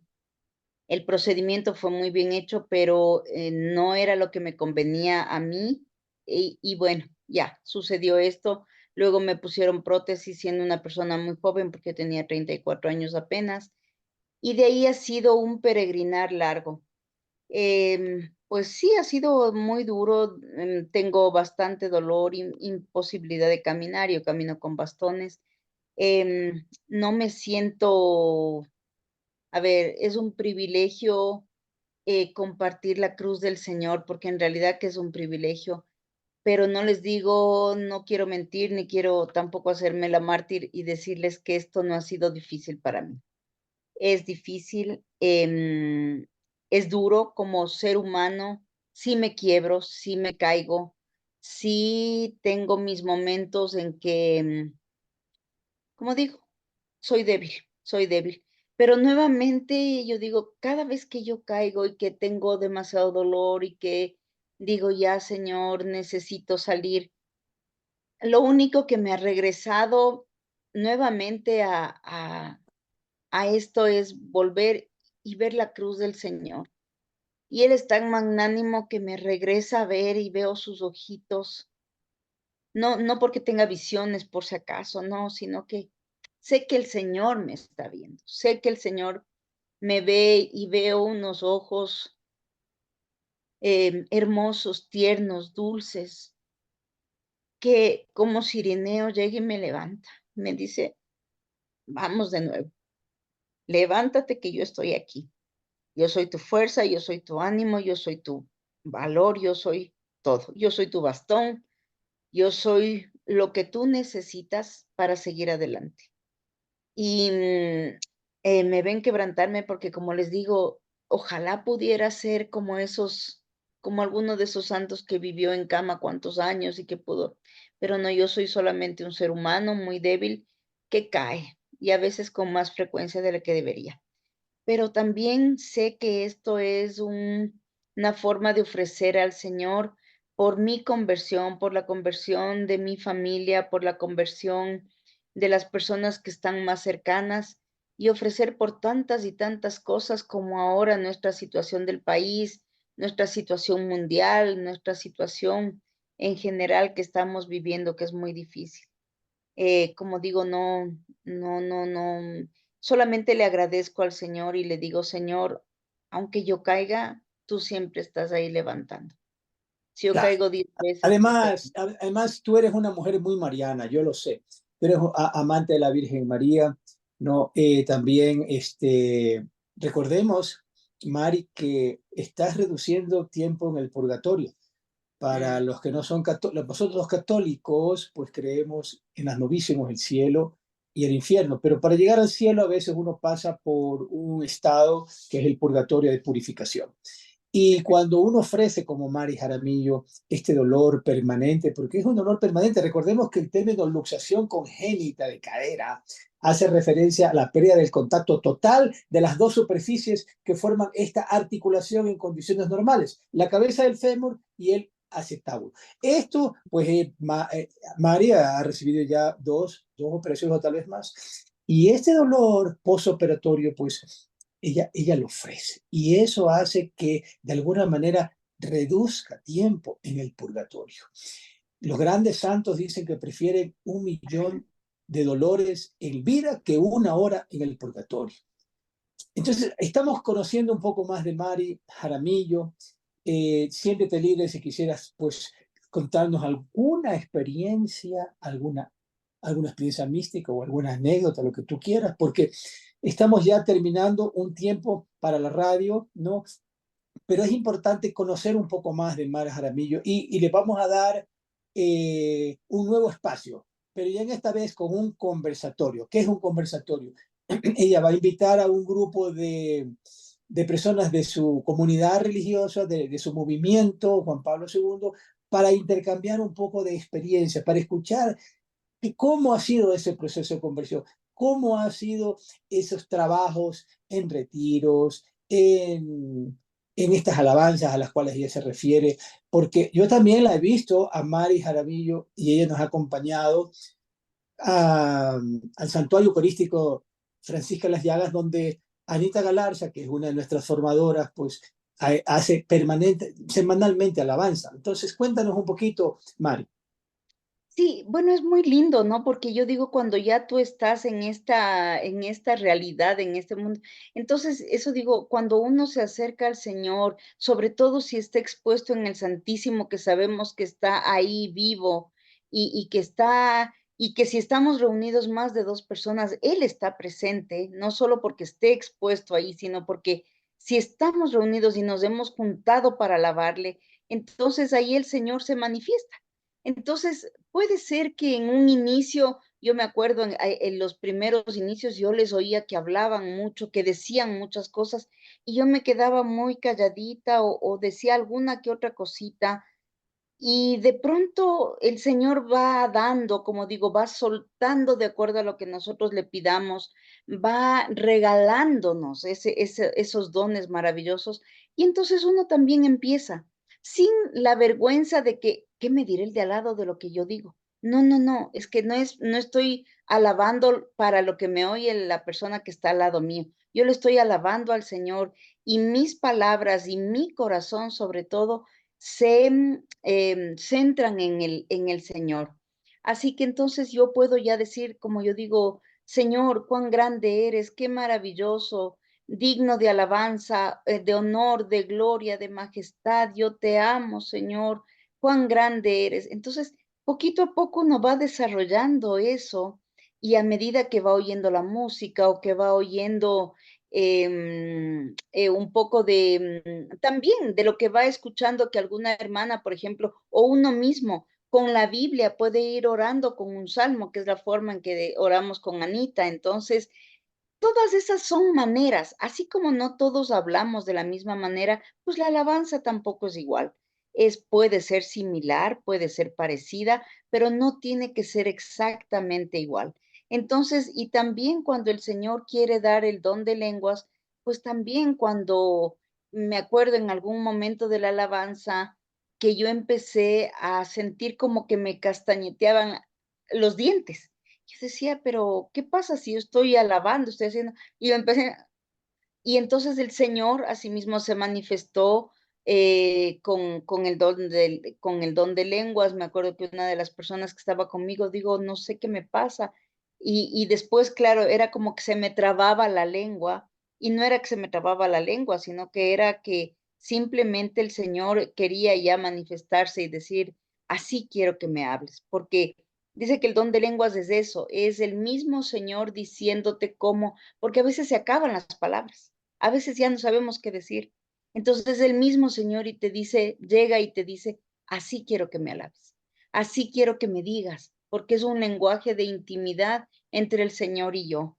el procedimiento fue muy bien hecho, pero, no era lo que me convenía a mí, y bueno, ya, sucedió esto. Luego me pusieron prótesis siendo una persona muy joven, porque tenía 34 años apenas, y de ahí ha sido un peregrinar largo. Pues sí, ha sido muy duro, tengo bastante dolor, imposibilidad de caminar, yo camino con bastones. No me siento, a ver, es un privilegio, compartir la cruz del Señor, porque en realidad que es un privilegio, pero no les digo, no quiero mentir, ni quiero tampoco hacerme la mártir y decirles que esto no ha sido difícil para mí. Es difícil, es duro como ser humano, sí me quiebro, sí me caigo, sí tengo mis momentos en que, como digo, soy débil, pero nuevamente yo digo, cada vez que yo caigo y que tengo demasiado dolor y que digo: "Ya, Señor, necesito salir", lo único que me ha regresado nuevamente a esto es volver y ver la cruz del Señor. Y Él es tan magnánimo que me regresa a ver y veo sus ojitos. No porque tenga visiones por si acaso, no, sino que sé que el Señor me está viendo. Sé que el Señor me ve y veo unos ojos, hermosos, tiernos, dulces, que como sirineo llega y me levanta. Me dice: "Vamos de nuevo, levántate que yo estoy aquí". Yo soy tu fuerza, yo soy tu ánimo, yo soy tu valor, yo soy todo. Yo soy tu bastón, yo soy lo que tú necesitas para seguir adelante. Y me ven quebrantarme porque, como les digo, ojalá pudiera ser como esos, como alguno de esos santos que vivió en cama cuántos años y que pudo, pero no, yo soy solamente un ser humano muy débil que cae, y a veces con más frecuencia de la que debería. Pero también sé que esto es una forma de ofrecer al Señor por mi conversión, por la conversión de mi familia, por la conversión de las personas que están más cercanas y ofrecer por tantas y tantas cosas como ahora nuestra situación del país, nuestra situación mundial, nuestra situación en general que estamos viviendo, que es muy difícil. Como digo, no, solamente le agradezco al Señor y le digo: "Señor, aunque yo caiga, tú siempre estás ahí levantando. Si yo Claro. caigo 10 veces, tú estás". Además, tú eres una mujer muy mariana, yo lo sé. Tú eres amante de la Virgen María, ¿no? También, recordemos, Mari, que estás reduciendo tiempo en el purgatorio. Para Mm, los que no son católicos, nosotros los católicos, pues creemos en las novísimos, el cielo y el infierno, pero para llegar al cielo a veces uno pasa por un estado que es el purgatorio de purificación. Y cuando uno ofrece, como Mari Jaramillo, este dolor permanente, porque es un dolor permanente, recordemos que el término luxación congénita de cadera hace referencia a la pérdida del contacto total de las dos superficies que forman esta articulación en condiciones normales, la cabeza del fémur y el acetabulo. Esto, pues, María ha recibido ya dos operaciones o tal vez más, y este dolor postoperatorio, pues, ella lo ofrece. Y eso hace que de alguna manera reduzca tiempo en el purgatorio. Los grandes santos dicen que prefieren 1 millón de dolores en vida que 1 hora en el purgatorio. Entonces, estamos conociendo un poco más de Mari Jaramillo. Siéntete libre si quisieras, pues, contarnos alguna experiencia, alguna experiencia mística o alguna anécdota, lo que tú quieras, porque estamos ya terminando un tiempo para la radio, ¿no? Pero es importante conocer un poco más de Mari Jaramillo y le vamos a dar un nuevo espacio, pero ya en esta vez con un conversatorio. ¿Qué es un conversatorio? Ella va a invitar a un grupo de personas de su comunidad religiosa, de su movimiento, Juan Pablo II, para intercambiar un poco de experiencia, para escuchar cómo ha sido ese proceso de conversión, cómo ha sido esos trabajos en retiros, en estas alabanzas a las cuales ella se refiere, porque yo también la he visto a Mari Jaramillo y ella nos ha acompañado al Santuario Eucarístico Francisca Las Llagas, donde Anita Galarza, que es una de nuestras formadoras, pues hace semanalmente alabanza. Entonces, cuéntanos un poquito, Mari. Sí, bueno, es muy lindo, ¿no? Porque yo digo, cuando ya tú estás en esta realidad, en este mundo, entonces, eso digo, cuando uno se acerca al Señor, sobre todo si está expuesto en el Santísimo, que sabemos que está ahí vivo y que está y que si estamos reunidos más de 2 personas, Él está presente, no solo porque esté expuesto ahí, sino porque si estamos reunidos y nos hemos juntado para alabarle, entonces ahí el Señor se manifiesta. Entonces, puede ser que en un inicio, yo me acuerdo en los primeros inicios, yo les oía que hablaban mucho, que decían muchas cosas, y yo me quedaba muy calladita o decía alguna que otra cosita, y de pronto el Señor va dando, como digo, va soltando de acuerdo a lo que nosotros le pidamos, va regalándonos esos dones maravillosos. Y entonces uno también empieza, sin la vergüenza de que, ¿qué me dirá el de al lado de lo que yo digo? No, no, no, es que no estoy alabando para lo que me oye la persona que está al lado mío. Yo le estoy alabando al Señor y mis palabras y mi corazón, sobre todo, se centran en el Señor. Así que entonces yo puedo ya decir, como yo digo: "Señor, cuán grande eres, qué maravilloso, digno de alabanza, de honor, de gloria, de majestad. Yo te amo, Señor, cuán grande eres". Entonces, poquito a poco uno va desarrollando eso, y a medida que va oyendo la música o que va oyendo un poco de, también de lo que va escuchando que alguna hermana, por ejemplo, o uno mismo con la Biblia puede ir orando con un salmo, que es la forma en que oramos con Anita. Entonces, todas esas son maneras, así como no todos hablamos de la misma manera, pues la alabanza tampoco es igual. Puede ser similar, puede ser parecida, pero no tiene que ser exactamente igual. Entonces, y también cuando el Señor quiere dar el don de lenguas, pues también cuando me acuerdo en algún momento de la alabanza que yo empecé a sentir como que me castañeteaban los dientes. Yo decía, pero ¿qué pasa si yo estoy alabando, estoy haciendo? Y yo empecé, y entonces el Señor asimismo se manifestó con el don de lenguas. Me acuerdo que una de las personas que estaba conmigo, digo, no sé qué me pasa. Y después, claro, era como que se me trababa la lengua, y no era que se me trababa la lengua, sino que era que simplemente el Señor quería ya manifestarse y decir, así quiero que me hables, porque dice que el don de lenguas es eso, es el mismo Señor diciéndote cómo, porque a veces se acaban las palabras. A veces ya no sabemos qué decir. Entonces el mismo Señor y te dice, llega y te dice, así quiero que me alabes, así quiero que me digas, porque es un lenguaje de intimidad entre el Señor y yo.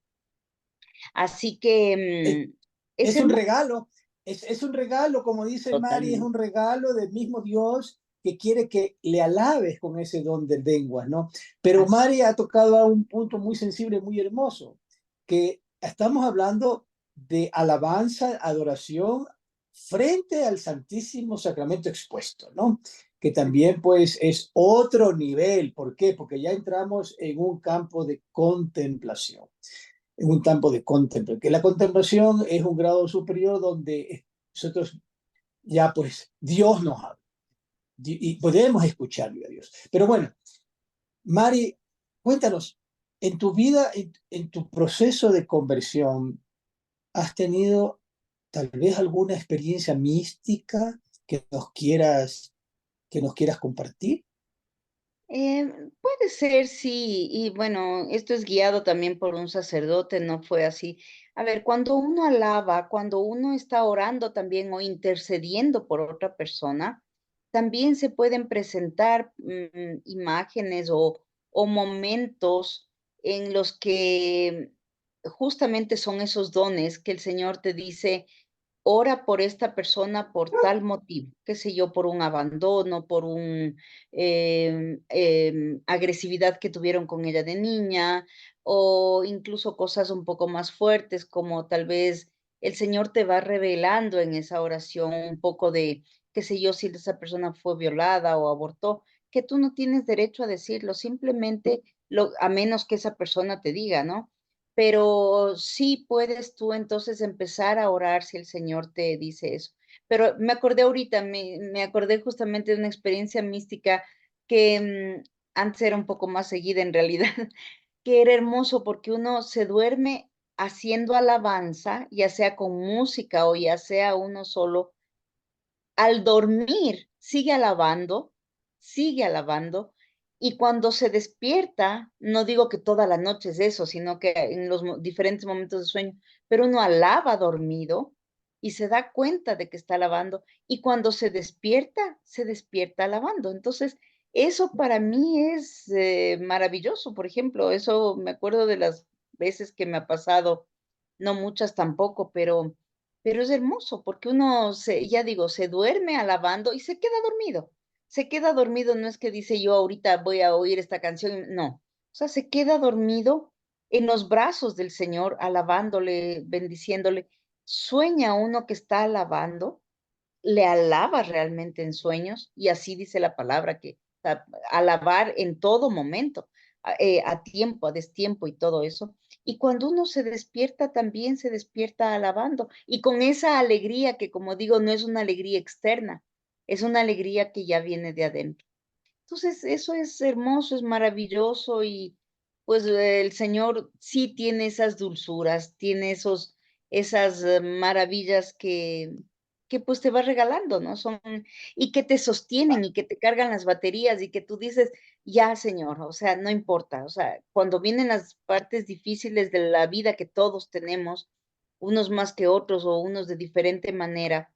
Así Es, que es es un hermoso regalo, es un regalo, como dice Mari, es un totalmente. regalo del mismo Dios que quiere que le alabes con ese don de lenguas, ¿no? Pero Así, Mari ha tocado a un punto muy sensible, muy hermoso, que estamos hablando de alabanza, adoración frente al Santísimo Sacramento expuesto, ¿no? Que también pues es otro nivel. ¿Por qué? Porque ya entramos en un campo de contemplación, en un campo de contemplación, que la contemplación es un grado superior donde nosotros ya pues Dios nos habla y podemos escucharle a Dios. Pero bueno, Mari, cuéntanos, en tu vida, en tu proceso de conversión, ¿has tenido tal vez alguna experiencia mística que nos quieras compartir? puede ser, sí, y bueno, esto es guiado también por un sacerdote, no fue así. A ver, cuando uno alaba, cuando uno está orando también o intercediendo por otra persona, también se pueden presentar imágenes o momentos en los que justamente son esos dones que el Señor te dice, ora por esta persona por tal motivo, qué sé yo, por un abandono, por un agresividad que tuvieron con ella de niña, o incluso cosas un poco más fuertes, como tal vez el Señor te va revelando en esa oración un poco de, qué sé yo, si esa persona fue violada o abortó, que tú no tienes derecho a decirlo, simplemente a menos que esa persona te diga, ¿no? Pero sí puedes tú entonces empezar a orar si el Señor te dice eso. Pero me acordé ahorita, me acordé justamente de una experiencia mística que antes era un poco más seguida en realidad, que era hermoso porque uno se duerme haciendo alabanza, ya sea con música o ya sea uno solo, al dormir sigue alabando, y cuando se despierta, no digo que toda la noche es eso, sino que en los diferentes momentos de sueño, pero uno alaba dormido y se da cuenta de que está alabando, y cuando se despierta alabando. Entonces, eso para mí es maravilloso. Por ejemplo, eso me acuerdo de las veces que me ha pasado, no muchas tampoco, pero es hermoso porque uno se, ya digo, se duerme alabando y se queda dormido. Se queda dormido, no es que dice yo ahorita voy a oír esta canción, no. O sea, se queda dormido en los brazos del Señor, alabándole, bendiciéndole. Sueña uno que está alabando, le alaba realmente en sueños, y así dice la palabra, que alabar en todo momento, a tiempo, a destiempo y todo eso. Y cuando uno se despierta, también se despierta alabando y con esa alegría que, como digo, no es una alegría externa, es una alegría que ya viene de adentro. Entonces, eso es hermoso, es maravilloso, y pues el Señor sí tiene esas dulzuras, tiene esas maravillas que pues te va regalando, ¿no? Son, y que te sostienen y que te cargan las baterías y que tú dices, ya, Señor, o sea, no importa, o sea, cuando vienen las partes difíciles de la vida que todos tenemos, unos más que otros o unos de diferente manera,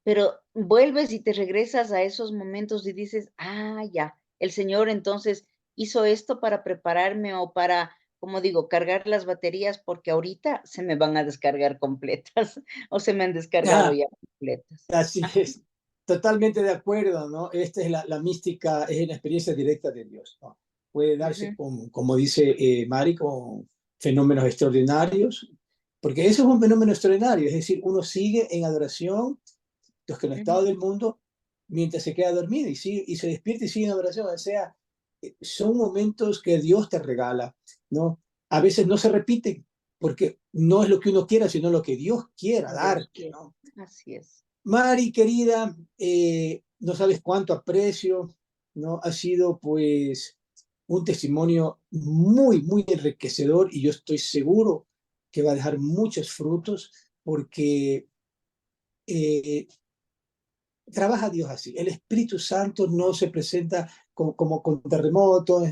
pero vuelves y te regresas a esos momentos y dices, ah, ya, el Señor entonces hizo esto para prepararme o para, como digo, cargar las baterías, porque ahorita se me van a descargar completas o se me han descargado Ah, ya completas. así Ah, es, totalmente de acuerdo, ¿no? Esta es la mística, es la experiencia directa de Dios, ¿no? puede darse, como dice Mari, con fenómenos extraordinarios, porque eso es un fenómeno extraordinario, es decir, uno sigue en adoración, desconectado del mundo, mientras se queda dormido y se despierta y sigue en adoración. O sea, son momentos que Dios te regala, ¿no? A veces no se repiten, porque no es lo que uno quiera, sino lo que Dios quiera darte, ¿no? Así es. Mari, querida, no sabes cuánto aprecio, ¿no? Ha sido, pues, un testimonio muy, muy enriquecedor y yo estoy seguro que va a dejar muchos frutos porque trabaja Dios así. El Espíritu Santo no se presenta como con terremotos,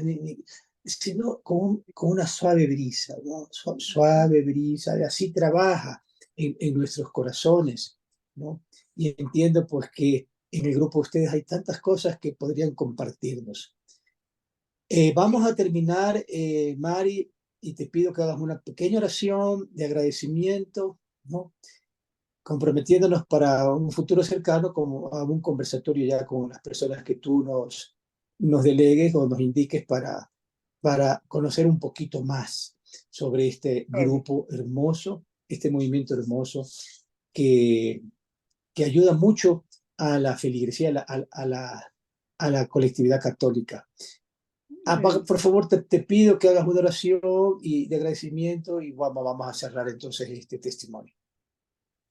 sino con una suave brisa, ¿no? Suave brisa, y así trabaja en nuestros corazones, ¿no? Y entiendo pues que en el grupo de ustedes hay tantas cosas que podrían compartirnos. Vamos a terminar, Mari, y te pido que hagas una pequeña oración de agradecimiento, ¿no? Comprometiéndonos para un futuro cercano como a un conversatorio ya con las personas que tú nos delegues o nos indiques para conocer un poquito más sobre este grupo hermoso, este movimiento hermoso que, que ayuda mucho a la feligresía, a la colectividad católica. Por favor, te pido que hagas una oración de agradecimiento y vamos a cerrar entonces este testimonio.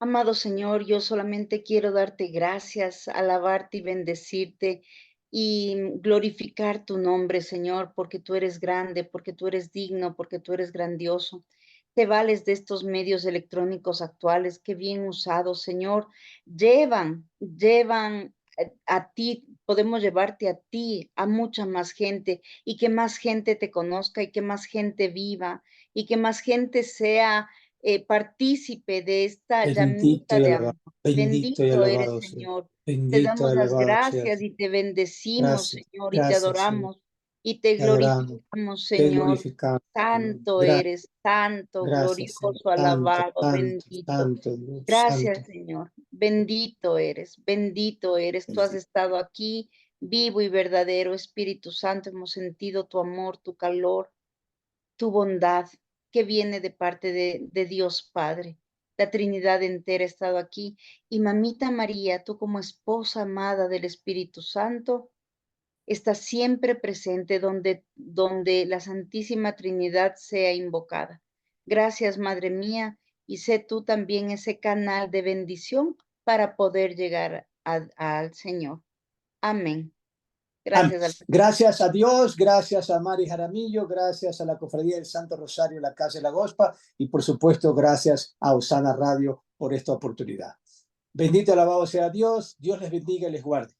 Amado Señor, yo solamente quiero darte gracias, alabarte y bendecirte y glorificar tu nombre, Señor, porque tú eres grande, porque tú eres digno, porque tú eres grandioso. Te vales de estos medios electrónicos actuales que bien usados, Señor, llevan a ti, podemos llevarte a ti, a mucha más gente y que más gente te conozca y que más gente viva y que más gente sea partícipe de esta Bendito llamita y de alabado, amor. bendito y Bendito eres, alabado sea. Señor. Te Bendito y damos las alabado sea. gracias y te bendecimos, Gracias, Señor, y te gracias, Señor. adoramos y te Te adoramos, glorificamos, te Señor. glorificamos, Señor. Santo eres, santo, Gracias, Señor. glorioso, Santo, alabado, santo, bendito. santo, Dios, Gracias, santo. Señor. Bendito eres, bendito eres. Tú has estado aquí, vivo y verdadero, Espíritu Santo. Hemos sentido tu amor, tu calor, tu bondad que viene de parte de Dios Padre. La Trinidad entera ha estado aquí. Y Mamita María, tú como esposa amada del Espíritu Santo, estás siempre presente donde la Santísima Trinidad sea invocada. Gracias, Madre mía, y sé tú también ese canal de bendición para poder llegar al Señor. Amén. Amén. Gracias al Gracias a Dios, gracias a Mari Jaramillo, gracias a la Cofradía del Santo Rosario, la Casa de la Gospa, y por supuesto, gracias a Osana Radio por esta oportunidad. Bendito y alabado sea Dios, Dios les bendiga y les guarde.